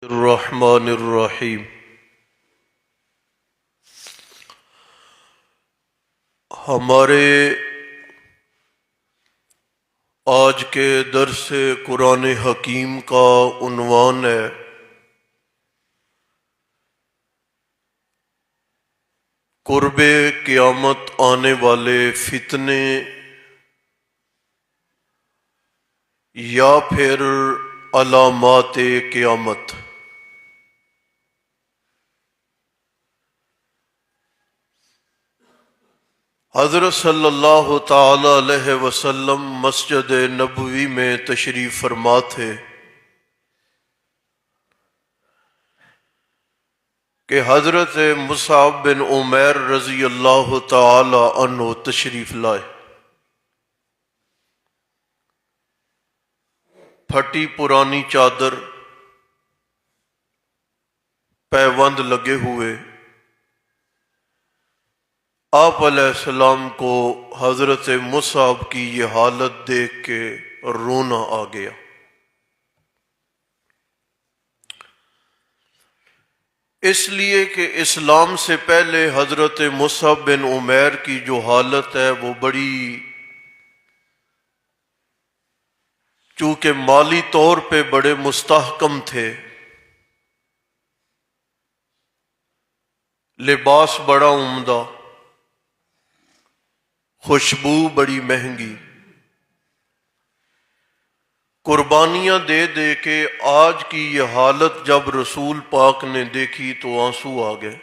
الرحمن الرحیم۔ ہمارے آج کے درس قرآن حکیم کا عنوان ہے قرب قیامت آنے والے فتنے یا پھر علامات قیامت۔ حضرت صلی اللہ تعالی علیہ وسلم مسجد نبوی میں تشریف فرما تھے کہ حضرت مصعب بن عمیر رضی اللہ تعالی عنہ تشریف لائے۔ پھٹی پرانی چادر، پیوند لگے ہوئے، آپ علیہ السلام کو حضرت مصعب کی یہ حالت دیکھ کے رونا آ گیا۔ اس لیے کہ اسلام سے پہلے حضرت مصعب بن عمیر کی جو حالت ہے وہ بڑی، چونکہ مالی طور پہ بڑے مستحکم تھے، لباس بڑا عمدہ، خوشبو بڑی مہنگی، قربانیاں دے دے کے آج کی یہ حالت جب رسول پاک نے دیکھی تو آنسو آ گئے۔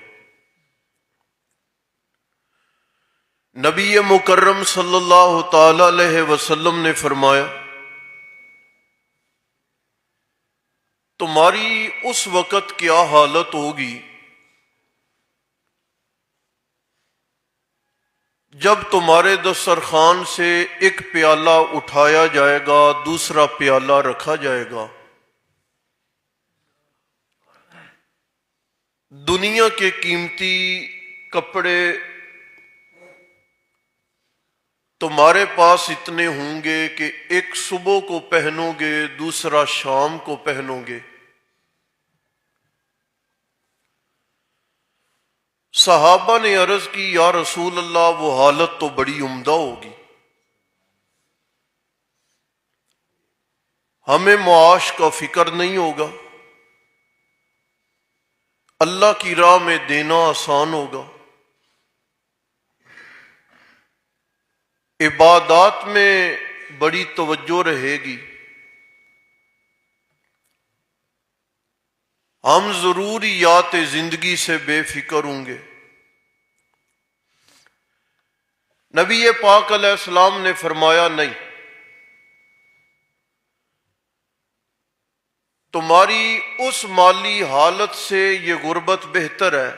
نبی مکرم صلی اللہ تعالی علیہ وسلم نے فرمایا، تمہاری اس وقت کیا حالت ہوگی جب تمہارے دسترخوان سے ایک پیالہ اٹھایا جائے گا، دوسرا پیالہ رکھا جائے گا، دنیا کے قیمتی کپڑے تمہارے پاس اتنے ہوں گے کہ ایک صبح کو پہنو گے، دوسرا شام کو پہنو گے۔ صحابہ نے عرض کی، یا رسول اللہ وہ حالت تو بڑی عمدہ ہوگی، ہمیں معاش کا فکر نہیں ہوگا، اللہ کی راہ میں دینا آسان ہوگا، عبادات میں بڑی توجہ رہے گی، ہم ضروریات زندگی سے بے فکر ہوں گے۔ نبی پاک علیہ السلام نے فرمایا، نہیں، تمہاری اس مالی حالت سے یہ غربت بہتر ہے،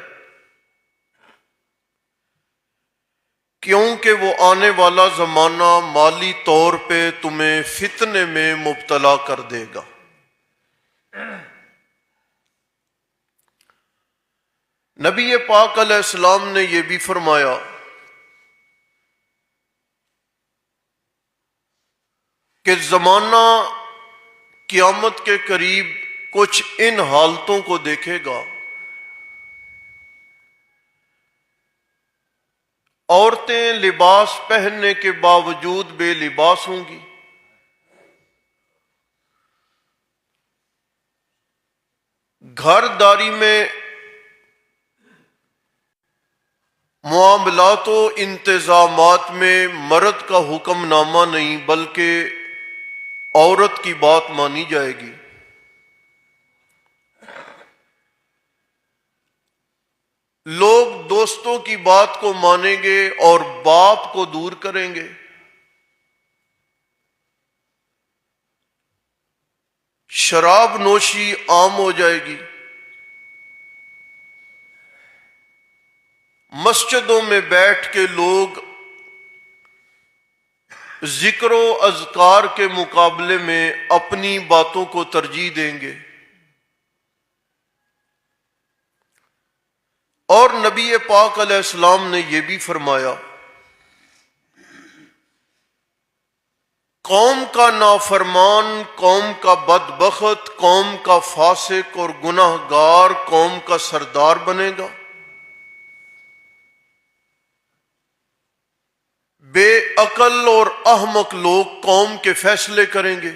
کیونکہ وہ آنے والا زمانہ مالی طور پہ تمہیں فتنے میں مبتلا کر دے گا۔ نبی پاک علیہ السلام نے یہ بھی فرمایا کہ زمانہ قیامت کے قریب کچھ ان حالتوں کو دیکھے گا، عورتیں لباس پہننے کے باوجود بے لباس ہوں گی، گھر داری میں معاملات و انتظامات میں مرد کا حکم نامہ نہیں بلکہ عورت کی بات مانی جائے گی، لوگ دوستوں کی بات کو مانیں گے اور باپ کو دور کریں گے، شراب نوشی عام ہو جائے گی، مسجدوں میں بیٹھ کے لوگ ذکر و اذکار کے مقابلے میں اپنی باتوں کو ترجیح دیں گے، اور نبی پاک علیہ السلام نے یہ بھی فرمایا، قوم کا نافرمان، قوم کا بدبخت، قوم کا فاسق اور گناہ گار قوم کا سردار بنے گا؟ بے عقل اور احمق لوگ قوم کے فیصلے کریں گے؟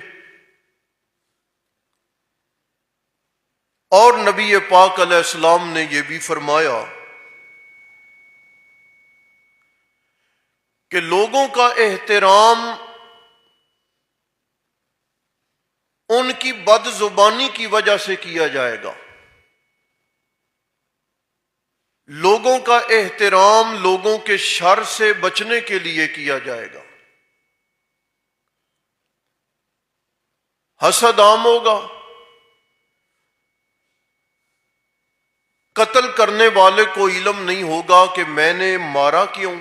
اور نبی پاک علیہ السلام نے یہ بھی فرمایا کہ لوگوں کا احترام ان کی بد زبانی کی وجہ سے کیا جائے گا، لوگوں کا احترام لوگوں کے شر سے بچنے کے لیے کیا جائے گا۔ حسد عام ہوگا، قتل کرنے والے کو علم نہیں ہوگا کہ میں نے مارا کیوں،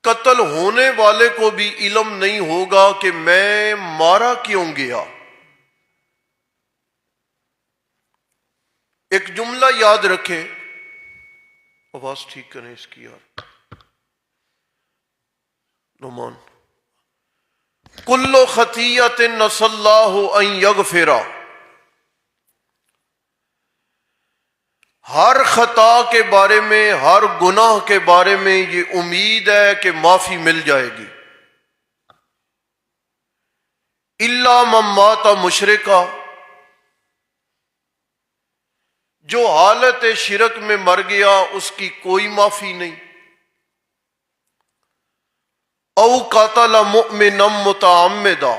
قتل ہونے والے کو بھی علم نہیں ہوگا کہ میں مارا کیوں گیا۔ ایک جملہ یاد رکھیں، آواز ٹھیک کریں اس کی یار نعمان، کل خطیۃ نسى اللہ ان یغفر، ہر خطا کے بارے میں، ہر گناہ کے بارے میں یہ امید ہے کہ معافی مل جائے گی، الا من مات مشرکا، جو حالت شرک میں مر گیا اس کی کوئی معافی نہیں، او قاتل مؤمنا متعمدا،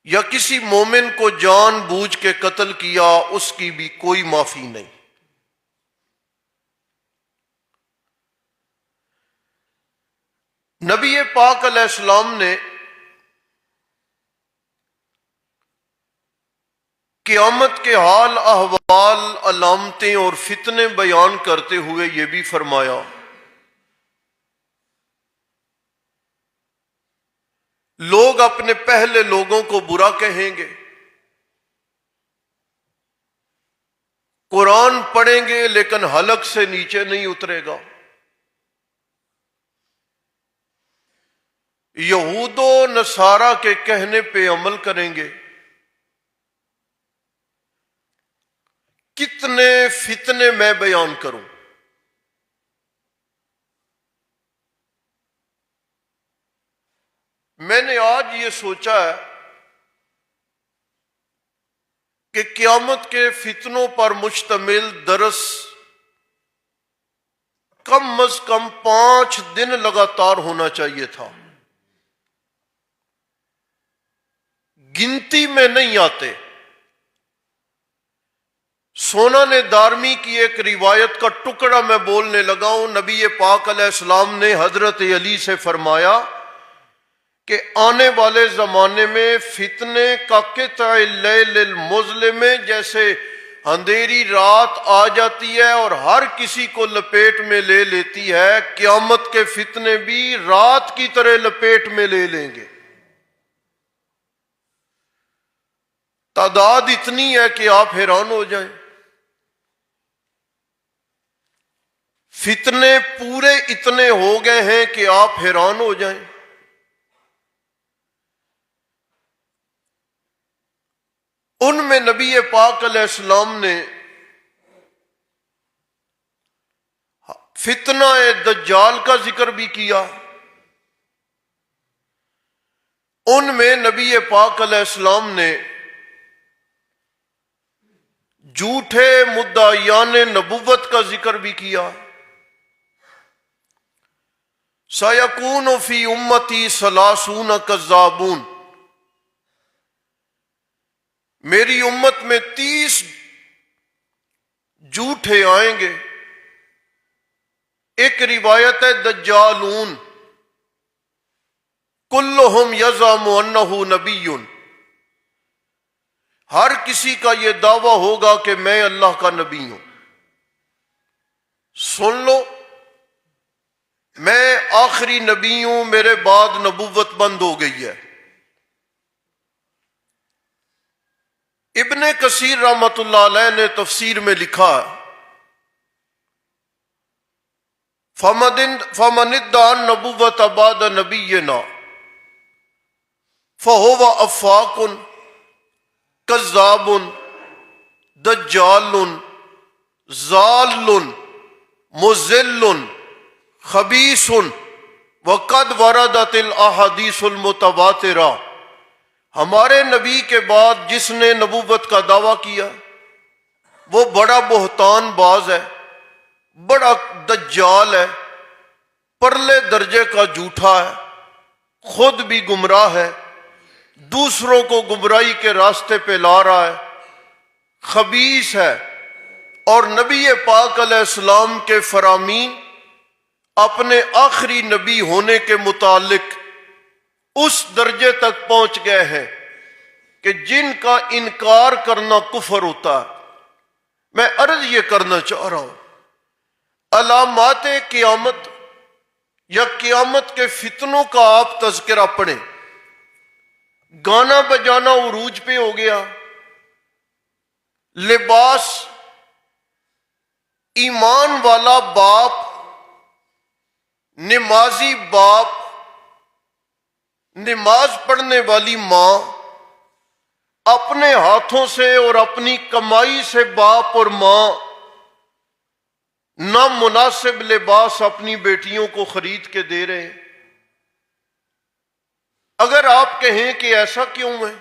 یا کسی مومن کو جان بوجھ کے قتل کیا اس کی بھی کوئی معافی نہیں۔ نبی پاک علیہ السلام نے قیامت کے حال احوال، علامتیں اور فتنے بیان کرتے ہوئے یہ بھی فرمایا، لوگ اپنے پہلے لوگوں کو برا کہیں گے، قرآن پڑھیں گے لیکن حلق سے نیچے نہیں اترے گا، یہود و نصارہ کے کہنے پہ عمل کریں گے، کتنے فتنے میں بیان کروں۔ میں نے آج یہ سوچا ہے کہ قیامت کے فتنوں پر مشتمل درس کم از کم 5 دن لگاتار ہونا چاہیے تھا، گنتی میں نہیں آتے۔ سونان دارمی کی ایک روایت کا ٹکڑا میں بولنے لگا ہوں، نبی پاک علیہ السلام نے حضرت علی سے فرمایا کہ آنے والے زمانے میں فتنے کا قطع اللیل المظلم، جیسے اندھیری رات آ جاتی ہے اور ہر کسی کو لپیٹ میں لے لیتی ہے، قیامت کے فتنے بھی رات کی طرح لپیٹ میں لے لیں گے۔ تعداد اتنی ہے کہ آپ حیران ہو جائیں، فتنے پورے اتنے ہو گئے ہیں کہ آپ حیران ہو جائیں۔ ان میں نبی پاک علیہ السلام نے فتنہ دجال کا ذکر بھی کیا، ان میں نبی پاک علیہ السلام نے جھوٹے مدعیان نبوت کا ذکر بھی کیا، سَيَكُونُ فِي أُمَّتِي 30 كَذَّابُونَ، میری امت میں 30 جھوٹے آئیں گے۔ ایک روایت ہے دجالون، کلہم یزعم انہ نبی، ہر کسی کا یہ دعویٰ ہوگا کہ میں اللہ کا نبی ہوں۔ سن لو، میں آخری نبی ہوں، میرے بعد نبوت بند ہو گئی ہے۔ ابن کثیر رحمۃ اللہ علیہ نے تفسیر میں لکھا، فمن ادعى النبوة بعد نبينا فهو افاق کذاب دجال ضال مضل خبیث وقد وردت الاحادیث المتواترہ۔ ہمارے نبی کے بعد جس نے نبوت کا دعویٰ کیا وہ بڑا بہتان باز ہے، بڑا دجال ہے، پرلے درجے کا جھوٹا ہے، خود بھی گمراہ ہے، دوسروں کو گمراہی کے راستے پہ لا رہا ہے، خبیث ہے، اور نبی پاک علیہ السلام کے فرامین اپنے آخری نبی ہونے کے متعلق اس درجے تک پہنچ گئے ہیں کہ جن کا انکار کرنا کفر ہوتا ہے۔ میں عرض یہ کرنا چاہ رہا ہوں، علامات قیامت یا قیامت کے فتنوں کا آپ تذکرہ پڑھیں۔ گانا بجانا عروج پہ ہو گیا، لباس، ایمان والا باپ، نمازی باپ، نماز پڑھنے والی ماں، اپنے ہاتھوں سے اور اپنی کمائی سے باپ اور ماں نامناسب لباس اپنی بیٹیوں کو خرید کے دے رہے ہیں۔ اگر آپ کہیں کہ ایسا کیوں ہے،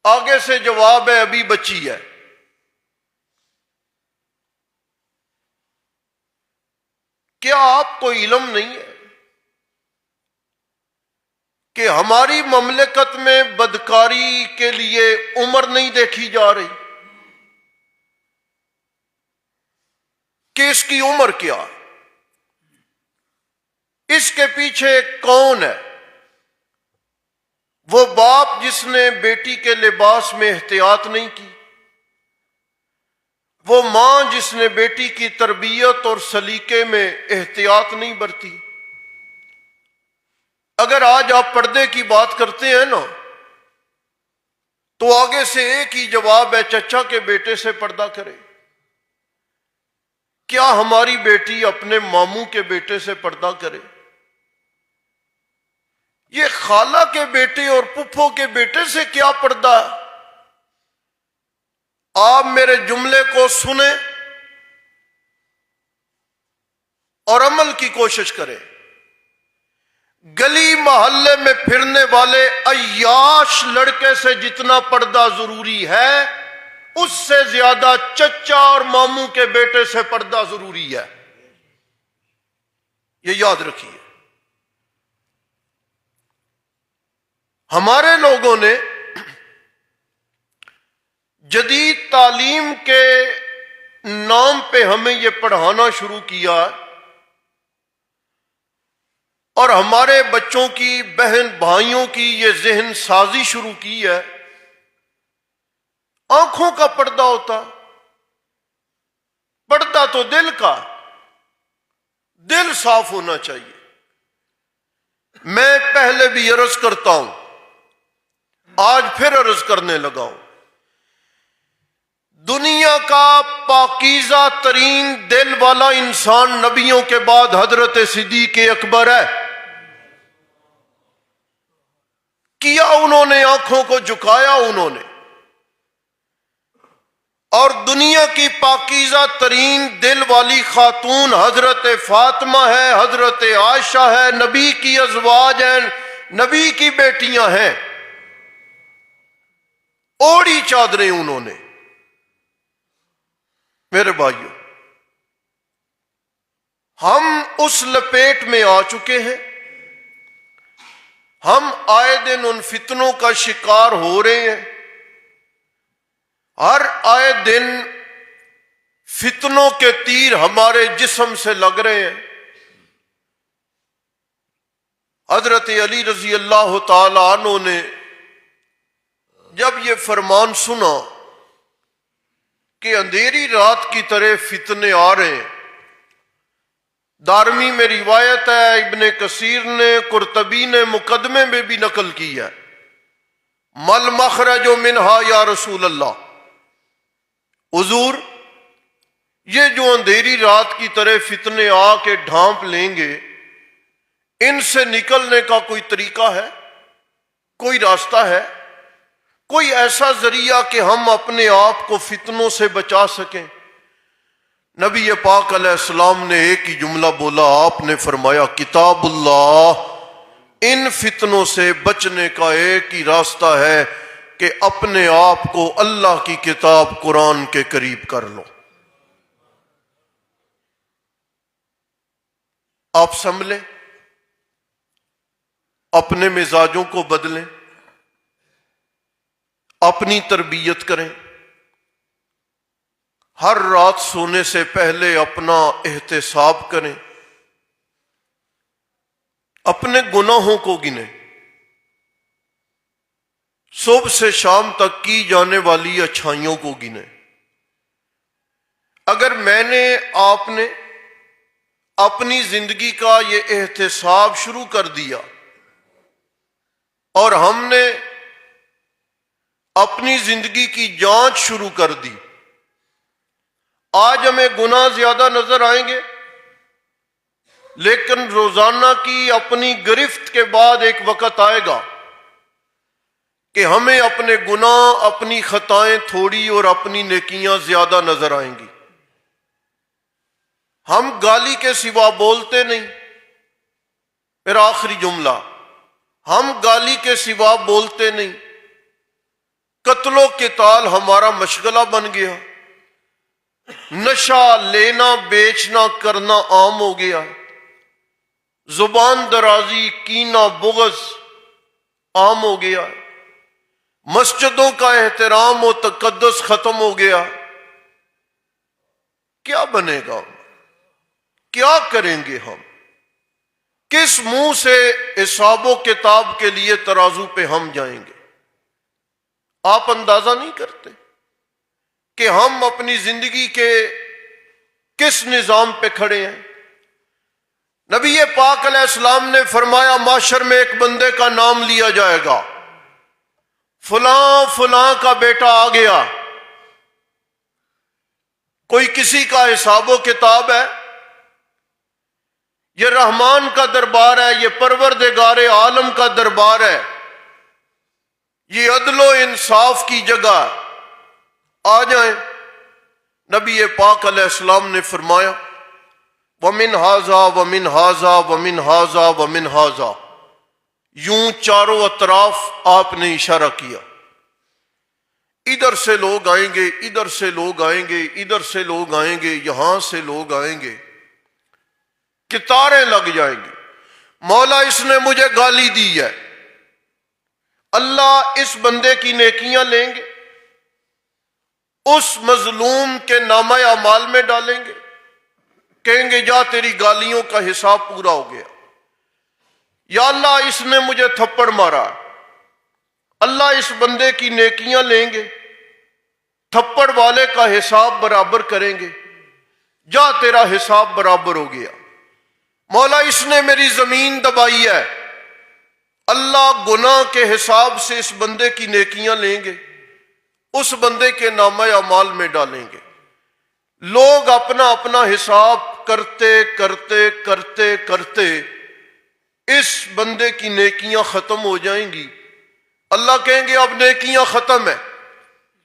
آگے سے جواب ہے ابھی بچی ہے۔ کیا آپ کو علم نہیں ہے کہ ہماری مملکت میں بدکاری کے لیے عمر نہیں دیکھی جا رہی کہ اس کی عمر کیا، اس کے پیچھے کون ہے؟ وہ باپ جس نے بیٹی کے لباس میں احتیاط نہیں کی، وہ ماں جس نے بیٹی کی تربیت اور سلیقے میں احتیاط نہیں برتی۔ اگر آج آپ پردے کی بات کرتے ہیں نا تو آگے سے ایک ہی جواب ہے، چچا کے بیٹے سے پردہ کرے۔ کیا ہماری بیٹی اپنے ماموں کے بیٹے سے پردہ کرے؟ یہ خالہ کے بیٹے اور پھپھو کے بیٹے سے کیا پردہ ہے؟ آپ میرے جملے کو سنیں اور عمل کی کوشش کریں۔ گلی محلے میں پھرنے والے عیاش لڑکے سے جتنا پردہ ضروری ہے اس سے زیادہ چچا اور ماموں کے بیٹے سے پردہ ضروری ہے، یہ یاد رکھیے۔ ہمارے لوگوں نے جدید تعلیم کے نام پہ ہمیں یہ پڑھانا شروع کیا اور ہمارے بچوں کی، بہن بھائیوں کی یہ ذہن سازی شروع کی ہے، آنکھوں کا پردہ ہوتا، پردہ تو دل کا، دل صاف ہونا چاہیے۔ میں پہلے بھی عرض کرتا ہوں، آج پھر عرض کرنے لگا ہوں، دنیا کا پاکیزہ ترین دل والا انسان نبیوں کے بعد حضرت صدیق اکبر ہے۔ کیا انہوں نے آنکھوں کو جھکایا انہوں نے، اور دنیا کی پاکیزہ ترین دل والی خاتون حضرت فاطمہ ہے، حضرت عائشہ ہے، نبی کی ازواج ہیں، نبی کی بیٹیاں ہیں۔ اوڑی چادریں انہوں نے۔ میرے بھائیوں، ہم اس لپیٹ میں آ چکے ہیں، ہم آئے دن ان فتنوں کا شکار ہو رہے ہیں، ہر آئے دن فتنوں کے تیر ہمارے جسم سے لگ رہے ہیں۔ حضرت علی رضی اللہ تعالی عنہ نے جب یہ فرمان سنا کہ اندھیری رات کی طرح فتنے آ رہے ہیں، دارمی میں روایت ہے، ابن کثیر نے، قرطبی نے مقدمے میں بھی نقل کی ہے، مل مخرج منہا یا رسول اللہ، حضور یہ جو اندھیری رات کی طرح فتنے آ کے ڈھانپ لیں گے، ان سے نکلنے کا کوئی طریقہ ہے؟ کوئی راستہ ہے؟ کوئی ایسا ذریعہ کہ ہم اپنے آپ کو فتنوں سے بچا سکیں؟ نبی پاک علیہ السلام نے ایک ہی جملہ بولا، آپ نے فرمایا کتاب اللہ، ان فتنوں سے بچنے کا ایک ہی راستہ ہے کہ اپنے آپ کو اللہ کی کتاب قرآن کے قریب کر لو۔ آپ سنبھلیں، اپنے مزاجوں کو بدلیں، اپنی تربیت کریں، ہر رات سونے سے پہلے اپنا احتساب کریں، اپنے گناہوں کو گنیں، صبح سے شام تک کی جانے والی اچھائیوں کو گنیں۔ اگر میں نے، آپ نے اپنی زندگی کا یہ احتساب شروع کر دیا اور ہم نے اپنی زندگی کی جانچ شروع کر دی، آج ہمیں گناہ زیادہ نظر آئیں گے، لیکن روزانہ کی اپنی گرفت کے بعد ایک وقت آئے گا کہ ہمیں اپنے گناہ، اپنی خطائیں تھوڑی اور اپنی نیکیاں زیادہ نظر آئیں گی۔ ہم گالی کے سوا بولتے نہیں۔ پھر آخری جملہ، ہم گالی کے سوا بولتے نہیں۔ قتل و قتال ہمارا مشغلہ بن گیا، نشہ لینا بیچنا کرنا عام ہو گیا، زبان درازی کینہ بغض عام ہو گیا، مسجدوں کا احترام و تقدس ختم ہو گیا۔ کیا بنے گا؟ کیا کریں گے ہم؟ کس منہ سے حساب و کتاب کے لیے ترازو پہ ہم جائیں گے؟ آپ اندازہ نہیں کرتے کہ ہم اپنی زندگی کے کس نظام پہ کھڑے ہیں؟ نبی پاک علیہ السلام نے فرمایا معاشر میں ایک بندے کا نام لیا جائے گا، فلاں فلاں کا بیٹا آ گیا۔ کوئی کسی کا حساب و کتاب ہے؟ یہ رحمان کا دربار ہے، یہ پروردگار عالم کا دربار ہے، یہ عدل و انصاف کی جگہ ہے۔ آ جائیں۔ نبی پاک علیہ السلام نے فرمایا وَمِنْ هَذَا وَمِنْ هَذَا وَمِنْ هَذَا وَمِنْ هَذَا، یوں چاروں اطراف آپ نے اشارہ کیا، ادھر سے لوگ آئیں گے، ادھر سے لوگ آئیں گے، ادھر سے لوگ آئیں گے، یہاں سے لوگ آئیں گے، کتاریں لگ جائیں گی۔ مولا اس نے مجھے گالی دی ہے، اللہ اس بندے کی نیکیاں لیں گے، اس مظلوم کے نامہ اعمال میں ڈالیں گے، کہیں گے جا تیری گالیوں کا حساب پورا ہو گیا۔ یا اللہ اس نے مجھے تھپڑ مارا، اللہ اس بندے کی نیکیاں لیں گے، تھپڑ والے کا حساب برابر کریں گے، جا تیرا حساب برابر ہو گیا۔ مولا اس نے میری زمین دبائی ہے، اللہ گناہ کے حساب سے اس بندے کی نیکیاں لیں گے، اس بندے کے نامہ اعمال میں ڈالیں گے۔ لوگ اپنا اپنا حساب کرتے کرتے کرتے کرتے اس بندے کی نیکیاں ختم ہو جائیں گی۔ اللہ کہیں گے اب نیکیاں ختم ہیں،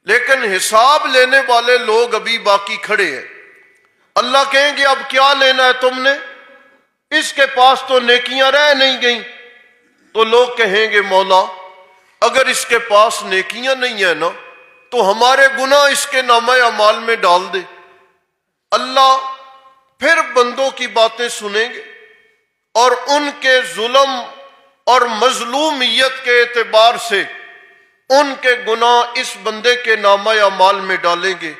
لیکن حساب لینے والے لوگ ابھی باقی کھڑے ہیں۔ اللہ کہیں گے اب کیا لینا ہے تم نے؟ اس کے پاس تو نیکیاں رہ نہیں گئیں۔ تو لوگ کہیں گے مولا اگر اس کے پاس نیکیاں نہیں ہیں نا تو ہمارے گناہ اس کے نامہ اعمال میں ڈال دے۔ اللہ پھر بندوں کی باتیں سنیں گے اور ان کے ظلم اور مظلومیت کے اعتبار سے ان کے گناہ اس بندے کے نامہ اعمال میں ڈالیں گے۔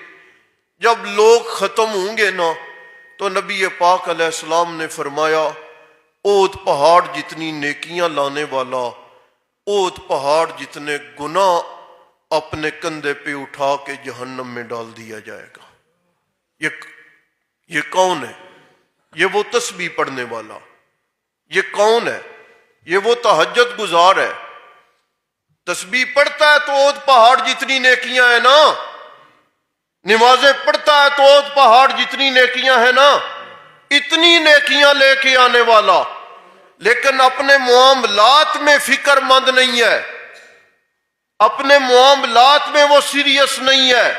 جب لوگ ختم ہوں گے نا تو نبی پاک علیہ السلام نے فرمایا اود پہاڑ جتنی نیکیاں لانے والا اود پہاڑ جتنے گناہ اپنے کندھے پہ اٹھا کے جہنم میں ڈال دیا جائے گا۔ یہ کون ہے؟ یہ وہ تسبیح پڑھنے والا۔ یہ کون ہے؟ یہ وہ تہجد گزار ہے۔ تسبیح پڑھتا ہے تو اود پہاڑ جتنی نیکیاں ہیں نا، نمازیں پڑھتا ہے تو اوت پہاڑ جتنی نیکیاں ہیں نا اتنی نیکیاں لے کے آنے والا، لیکن اپنے معاملات میں فکر مند نہیں ہے، اپنے معاملات میں وہ سیریس نہیں ہے۔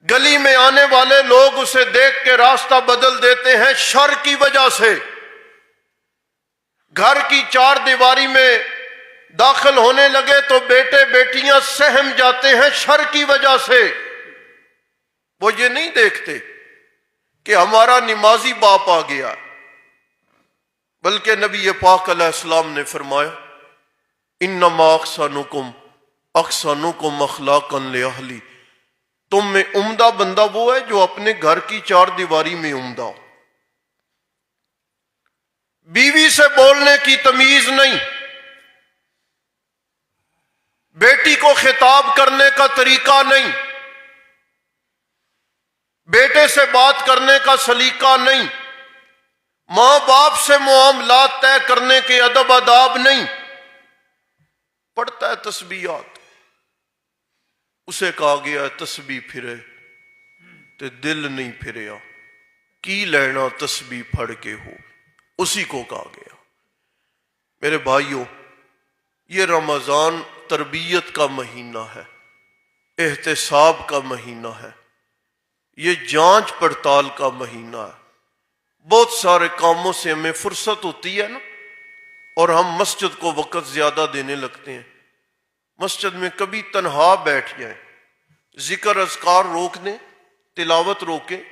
گلی میں آنے والے لوگ اسے دیکھ کے راستہ بدل دیتے ہیں شر کی وجہ سے، گھر کی چار دیواری میں داخل ہونے لگے تو بیٹے بیٹیاں سہم جاتے ہیں شر کی وجہ سے۔ وہ یہ نہیں دیکھتے کہ ہمارا نمازی باپ آ گیا، بلکہ نبی پاک علیہ السلام نے فرمایا انما احسنکم اخلاقا لاہلی، تم میں عمدہ بندہ وہ ہے جو اپنے گھر کی چار دیواری میں عمدہ ہو۔ بیوی سے بولنے کی تمیز نہیں، بیٹی کو خطاب کرنے کا طریقہ نہیں، بیٹے سے بات کرنے کا سلیقہ نہیں، ماں باپ سے معاملات طے کرنے کے ادب آداب نہیں۔ پڑھتا ہے تسبیحات، اسے کہا گیا تسبیح پھرے تے دل نہیں پھریا، کی لینا تسبیح پڑھ کے ہو، اسی کو کہا گیا۔ میرے بھائیوں، یہ رمضان تربیت کا مہینہ ہے، احتساب کا مہینہ ہے، یہ جانچ پڑتال کا مہینہ ہے۔ بہت سارے کاموں سے ہمیں فرصت ہوتی ہے نا، اور ہم مسجد کو وقت زیادہ دینے لگتے ہیں۔ مسجد میں کبھی تنہا بیٹھ جائیں، ذکر اذکار روک دیں، تلاوت روکیں،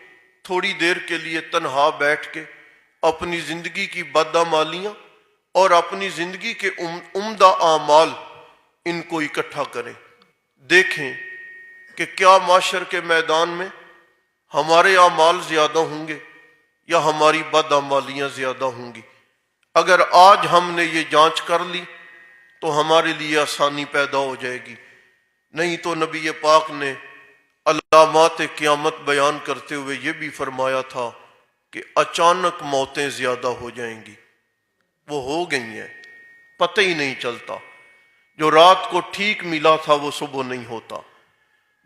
تھوڑی دیر کے لیے تنہا بیٹھ کے اپنی زندگی کی بدعمالیاں اور اپنی زندگی کے عمدہ اعمال ان کو اکٹھا کریں، دیکھیں کہ کیا معاشر کے میدان میں ہمارے اعمال زیادہ ہوں گے یا ہماری بدعمالیاں زیادہ ہوں گی۔ اگر آج ہم نے یہ جانچ کر لی تو ہمارے لیے آسانی پیدا ہو جائے گی، نہیں تو نبی پاک نے علامات قیامت بیان کرتے ہوئے یہ بھی فرمایا تھا کہ اچانک موتیں زیادہ ہو جائیں گی۔ وہ ہو گئی ہیں، پتہ ہی نہیں چلتا۔ جو رات کو ٹھیک ملا تھا وہ صبح نہیں ہوتا،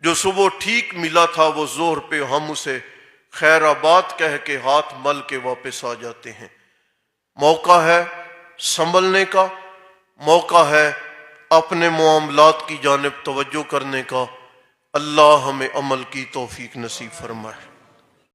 جو صبح ٹھیک ملا تھا وہ ظہر پہ ہم اسے خیر آباد کہہ کے ہاتھ مل کے واپس آ جاتے ہیں۔ موقع ہے سنبھلنے کا، موقع ہے اپنے معاملات کی جانب توجہ کرنے کا۔ اللہ ہمیں عمل کی توفیق نصیب فرمائے۔